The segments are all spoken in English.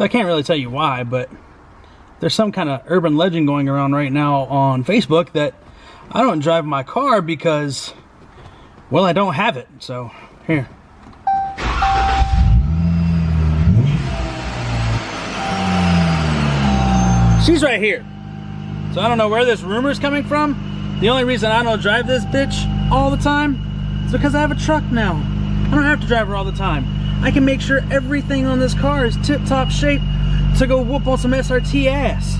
So I can't really tell you why, but there's some kind of urban legend going around right now on Facebook that I don't drive my car because, well, I don't have it. So, here. She's right here. So I don't know where this rumor is coming from. The only reason I don't drive this bitch all the time is because I have a truck now. I don't have to drive her all the time. I can make sure everything on this car is tip-top shape to go whoop on some SRT ass.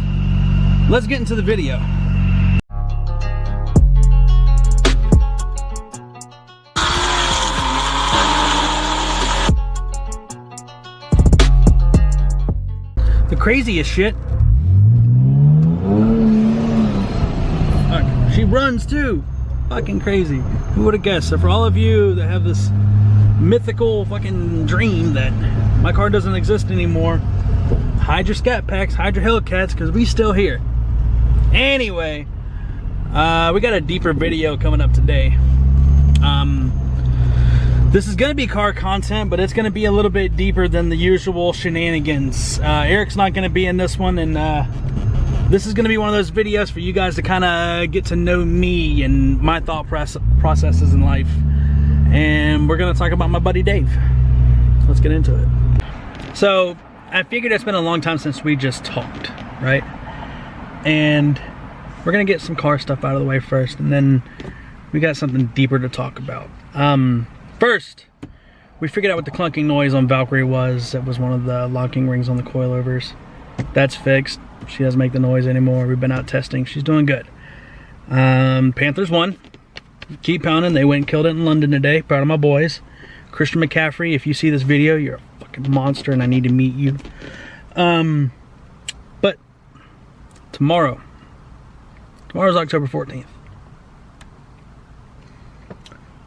Let's get into the video. The craziest shit. Fuck, she runs too. Fucking crazy. Who would have guessed? So for all of you that have this mythical fucking dream that my car doesn't exist anymore, hide your scat packs, hide your Hellcats, because we still here. Anyway, we got a deeper video coming up today. This is gonna be car content, but it's gonna be a little bit deeper than the usual shenanigans. Eric's not gonna be in this one, and this is gonna be one of those videos for you guys to kind of get to know me and my thought processes in life. And we're gonna talk about my buddy Dave. Let's get into it. So I figured it's been a long time since we just talked, right? And we're gonna get some car stuff out of the way first, and then we got something deeper to talk about. First, we figured out what the clunking noise on Valkyrie was. It was one of the locking rings on the coilovers. That's fixed. She doesn't make the noise anymore. We've been out testing. She's doing good. Panthers won. Keep pounding. They went and killed it in London today. Proud of my boys. Christian McCaffrey, if you see this video, you're a fucking monster and I need to meet you. But tomorrow's October 14th.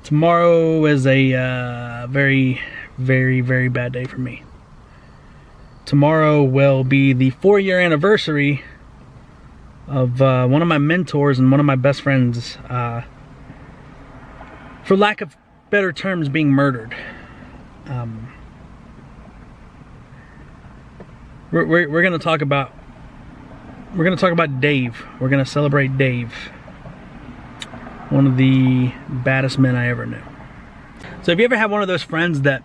Tomorrow is a very, very, very bad day for me. Tomorrow will be the 4-year anniversary of one of my mentors and one of my best friends, for lack of better terms, being murdered. We're gonna talk about Dave. We're gonna celebrate Dave, one of the baddest men I ever knew. So if you ever have one of those friends that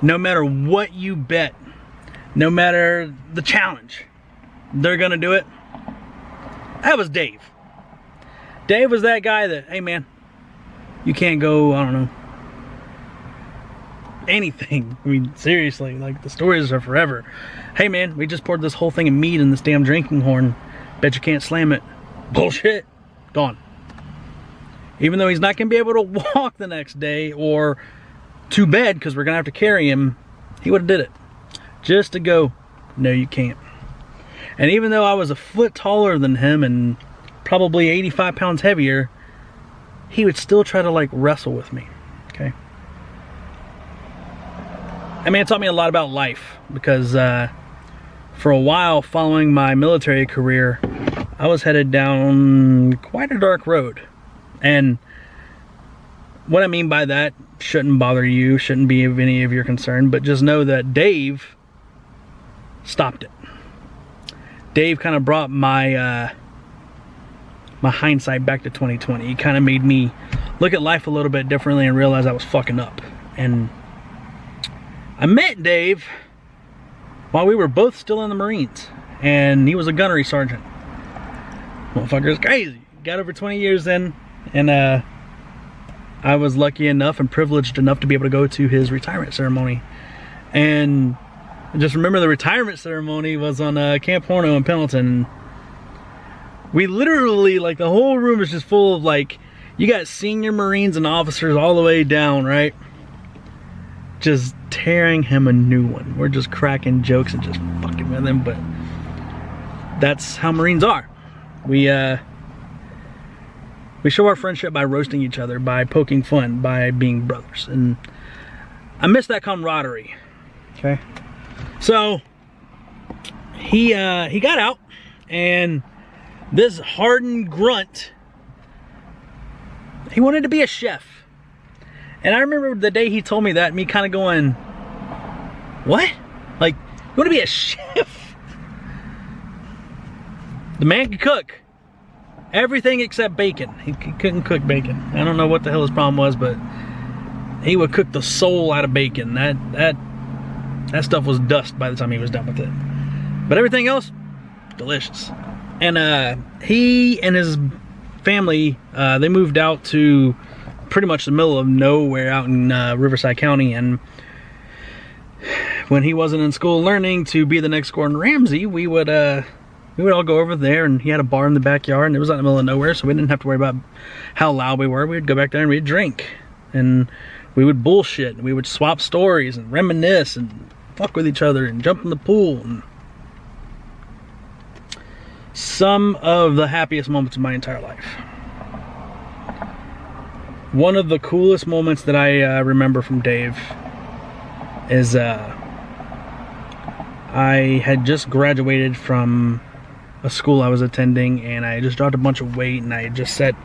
no matter what you bet, no matter the challenge, they're gonna do it, that was Dave. Dave was that guy that, hey man, you can't go, I don't know, anything. I mean, seriously, like, the stories are forever. Hey man, we just poured this whole thing of meat in this damn drinking horn. Bet you can't slam it. Bullshit. Gone. Even though he's not going to be able to walk the next day or to bed because we're going to have to carry him, he would have did it. Just to go, no you can't. And even though I was a foot taller than him and probably 85 pounds heavier, he would still try to like wrestle with me, okay? I mean, it taught me a lot about life because for a while following my military career, I was headed down quite a dark road. And what I mean by that shouldn't bother you, shouldn't be of any of your concern, but just know that Dave stopped it. Dave kind of brought my my hindsight back to 2020. He kind of made me look at life a little bit differently and realize I was fucking up. And I met Dave while we were both still in the Marines, and he was a gunnery sergeant. Motherfucker's crazy. Got over 20 years in, and I was lucky enough and privileged enough to be able to go to his retirement ceremony. And just remember, the retirement ceremony was on Camp Horno in Pendleton. We literally, like, the whole room is just full of, like, you got senior Marines and officers all the way down, right? Just tearing him a new one. We're just cracking jokes and just fucking with him, but that's how Marines are. We show our friendship by roasting each other, by poking fun, by being brothers. And I miss that camaraderie. Okay. So he got out, and this hardened grunt, he wanted to be a chef. And I remember the day he told me that, me kind of going, what? Like, want to be a chef? The man could cook everything except bacon. He couldn't cook bacon. I don't know what the hell his problem was, but he would cook the soul out of bacon. That stuff was dust by the time he was done with it. But everything else, delicious. And he and his family, they moved out to pretty much the middle of nowhere out in Riverside County. And when he wasn't in school learning to be the next Gordon Ramsay, we would all go over there, and he had a bar in the backyard, and it was out in the middle of nowhere, so we didn't have to worry about how loud we were. We'd go back there and we'd drink, and we would bullshit, and we would swap stories and reminisce and fuck with each other and jump in the pool. And some of the happiest moments of my entire life. One of the coolest moments that I remember from Dave is I had just graduated from a school I was attending, and I just dropped a bunch of weight, and I had just set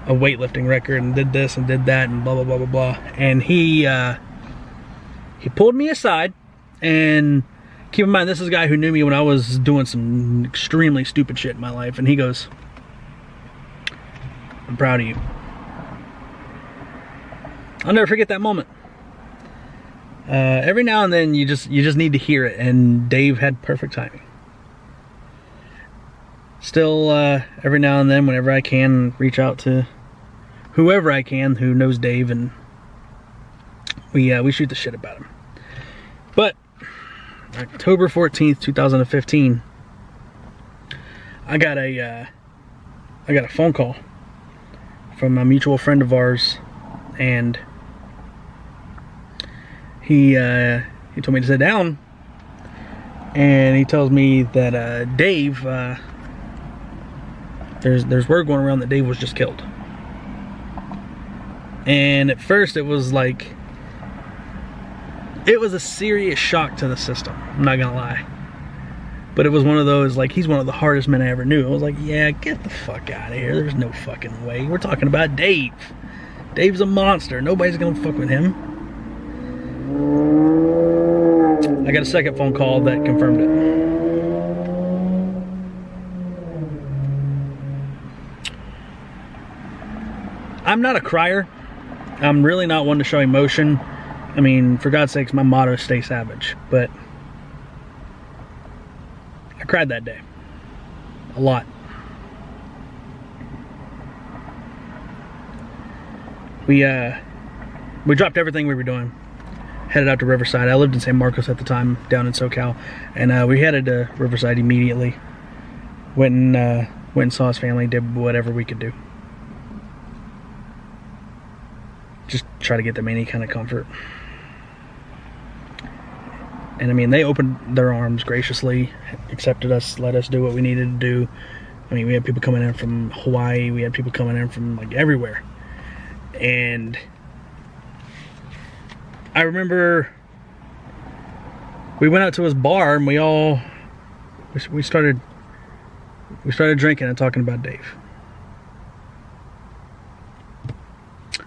a weightlifting record and did this and did that and blah blah blah blah blah. And he pulled me aside, and keep in mind, this is a guy who knew me when I was doing some extremely stupid shit in my life, and he goes, "I'm proud of you." I'll never forget that moment. Every now and then you just need to hear it, and Dave had perfect timing. Still, every now and then, whenever I can, reach out to whoever I can who knows Dave, and we shoot the shit about him. But October 14th, 2015, I got a phone call from a mutual friend of ours, and he told me to sit down, and he tells me that Dave, there's word going around that Dave was just killed. And at first it was like, it was a serious shock to the system, I'm not gonna lie. But it was one of those, like, he's one of the hardest men I ever knew. I was like, yeah, get the fuck out of here. There's no fucking way. We're talking about Dave. Dave's a monster. Nobody's gonna fuck with him. I got a second phone call that confirmed it. I'm not a crier. I'm really not one to show emotion. I mean, for God's sakes, my motto is stay savage. But I cried that day. A lot. We dropped everything we were doing. Headed out to Riverside. I lived in San Marcos at the time, down in SoCal. And we headed to Riverside immediately. Went and saw his family, did whatever we could do. Just try to get them any kind of comfort. And I mean, they opened their arms graciously, accepted us, let us do what we needed to do. I mean, we had people coming in from Hawaii, we had people coming in from like everywhere. And I remember we went out to his bar, and we started drinking and talking about Dave.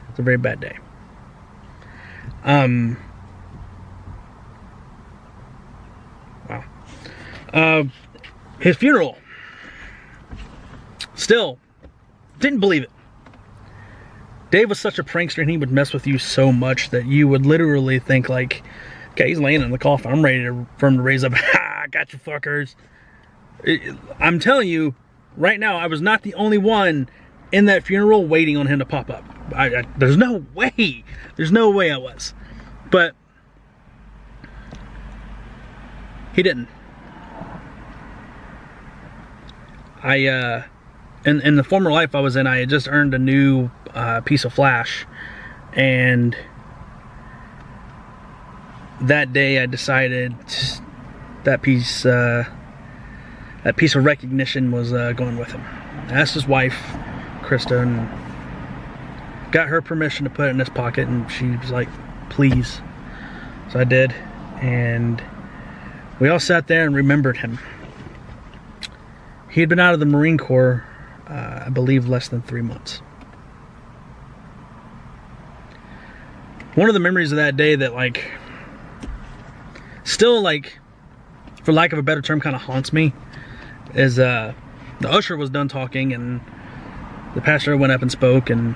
It's a very bad day. Wow. His funeral. Still, didn't believe it. Dave was such a prankster, and he would mess with you so much that you would literally think like, okay, he's laying in the coffin. I'm ready for him to raise up. Ha! Got you fuckers. I'm telling you, right now, I was not the only one in that funeral waiting on him to pop up. There's no way. There's no way I was. But he didn't. In the former life I was in, I had just earned a new piece of flash, and that day I decided that piece of recognition was going with him. I asked his wife, Krista, and got her permission to put it in his pocket, and she was like, please. So I did, and we all sat there and remembered him. He had been out of the Marine Corps, I believe, less than 3 months. One of the memories of that day that, like, still, like, for lack of a better term, kind of haunts me, is the usher was done talking and the pastor went up and spoke, and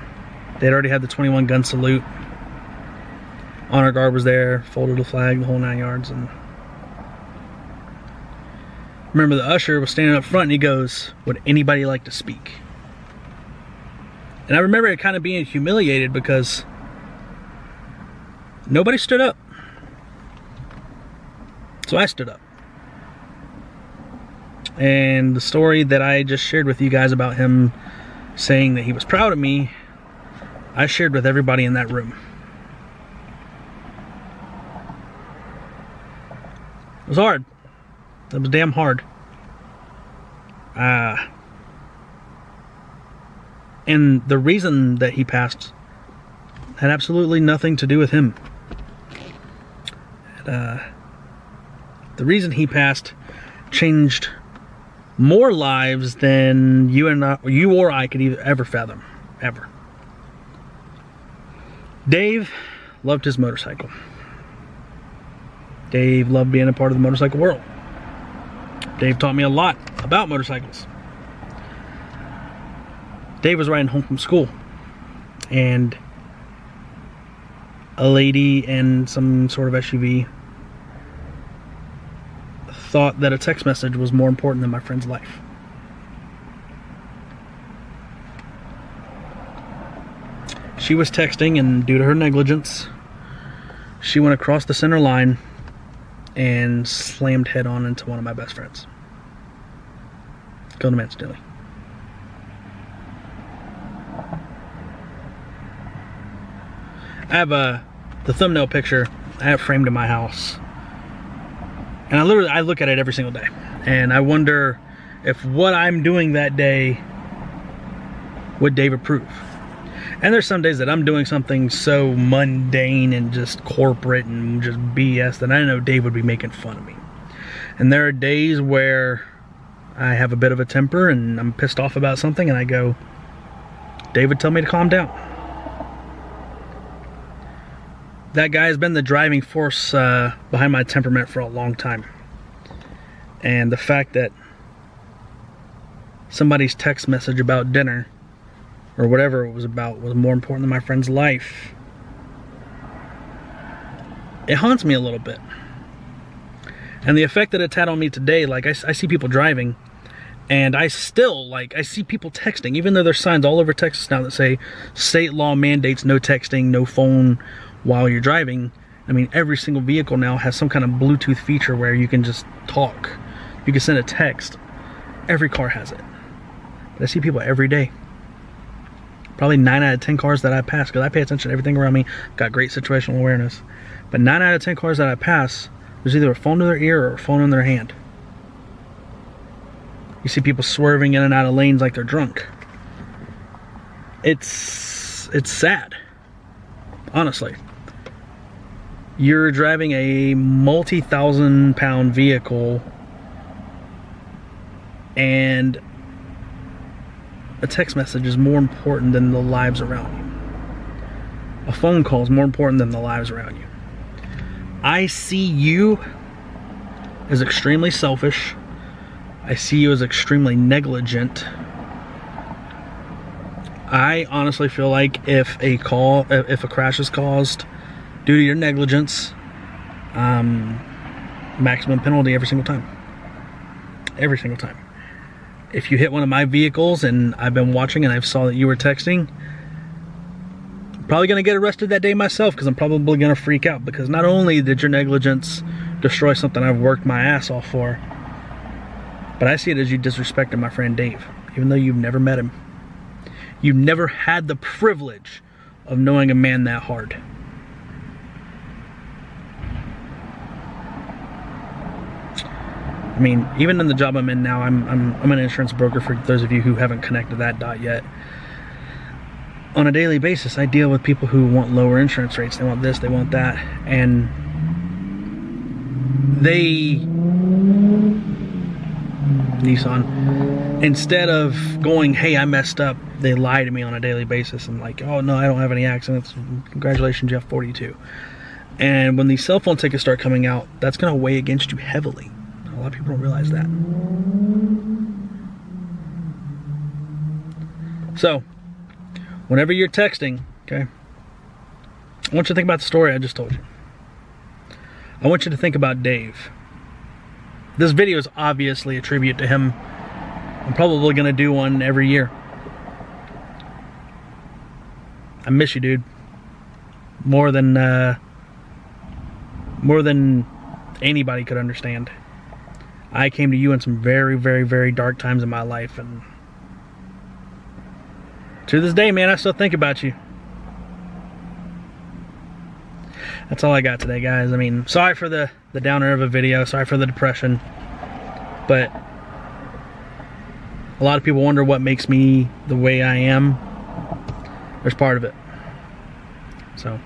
they'd already had the 21 gun salute. Honor guard was there, folded the flag, the whole 9 yards. And remember, the usher was standing up front and he goes, "Would anybody like to speak?" And I remember it kind of being humiliated because nobody stood up. So I stood up. And the story that I just shared with you guys about him saying that he was proud of me, I shared with everybody in that room. It was hard. It was damn hard. And the reason that he passed had absolutely nothing to do with him. The reason he passed changed more lives than you or I could ever fathom, ever. Dave loved his motorcycle. Dave loved being a part of the motorcycle world. Dave taught me a lot about motorcycles. Dave was riding home from school, and a lady in some sort of SUV thought that a text message was more important than my friend's life. She was texting, and due to her negligence, she went across the center line and slammed head on into one of my best friends. Killed him instantly. I have the thumbnail picture I have framed in my house, and I look at it every single day, and I wonder if what I'm doing that day would Dave approve. And there's some days that I'm doing something so mundane and just corporate and just BS that I know Dave would be making fun of me. And there are days where I have a bit of a temper and I'm pissed off about something, and I go, Dave would tell me to calm down. That guy has been the driving force behind my temperament for a long time. And the fact that somebody's text message about dinner or whatever it was about was more important than my friend's life, it haunts me a little bit. And the effect that it's had on me today, like I see people driving, and I see people texting, even though there's signs all over Texas now that say state law mandates no texting, no phone while you're driving. I mean, every single vehicle now has some kind of Bluetooth feature where you can just talk. You can send a text. Every car has it. But I see people every day. Probably 9 out of 10 cars that I pass, because I pay attention to everything around me, got great situational awareness. But 9 out of 10 cars that I pass, there's either a phone to their ear or a phone in their hand. You see people swerving in and out of lanes like they're drunk. It's sad, honestly. You're driving a multi-thousand-pound vehicle, and a text message is more important than the lives around you. A phone call is more important than the lives around you. I see you as extremely selfish. I see you as extremely negligent. I honestly feel like if a crash is caused due to your negligence, maximum penalty every single time. Every single time. If you hit one of my vehicles and I've been watching and I saw that you were texting, I'm probably going to get arrested that day myself, because I'm probably going to freak out, because not only did your negligence destroy something I've worked my ass off for, but I see it as you disrespected my friend Dave, even though you've never met him. You never had the privilege of knowing a man that hard. I mean, even in the job I'm in now, I'm an insurance broker, for those of you who haven't connected that dot yet. On a daily basis, I deal with people who want lower insurance rates. They want this, they want that. And Nissan, instead of going, hey, I messed up, they lie to me on a daily basis and like, oh no, I don't have any accidents. Congratulations, you have 42. And when these cell phone tickets start coming out, that's going to weigh against you heavily. A lot of people don't realize that. So, whenever you're texting, okay, I want you to think about the story I just told you. I want you to think about Dave. This video is obviously a tribute to him. I'm probably going to do one every year. I miss you, dude. More than anybody could understand. I came to you in some very, very, very dark times in my life, and to this day, man, I still think about you. That's all I got today, guys. I mean, sorry for the downer of a video. Sorry for the depression. But a lot of people wonder what makes me the way I am. There's part of it. So,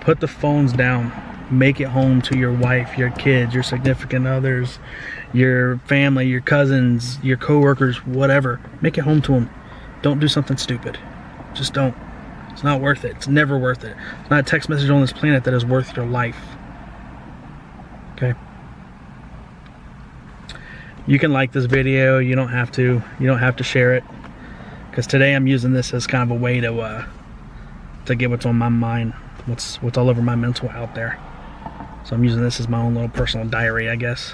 put the phones down. Make it home to your wife, your kids, your significant others, your family, your cousins, your co-workers, whatever. Make it home to them. Don't do something stupid. Just don't. It's not worth it. It's never worth it. It's not a text message on this planet that is worth your life. Okay? You can like this video. You don't have to. You don't have to share it. Because today I'm using this as kind of a way to get what's on my mind. What's all over my mental out there. So I'm using this as my own little personal diary, I guess.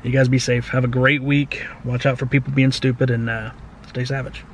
You guys be safe. Have a great week. Watch out for people being stupid, and stay savage.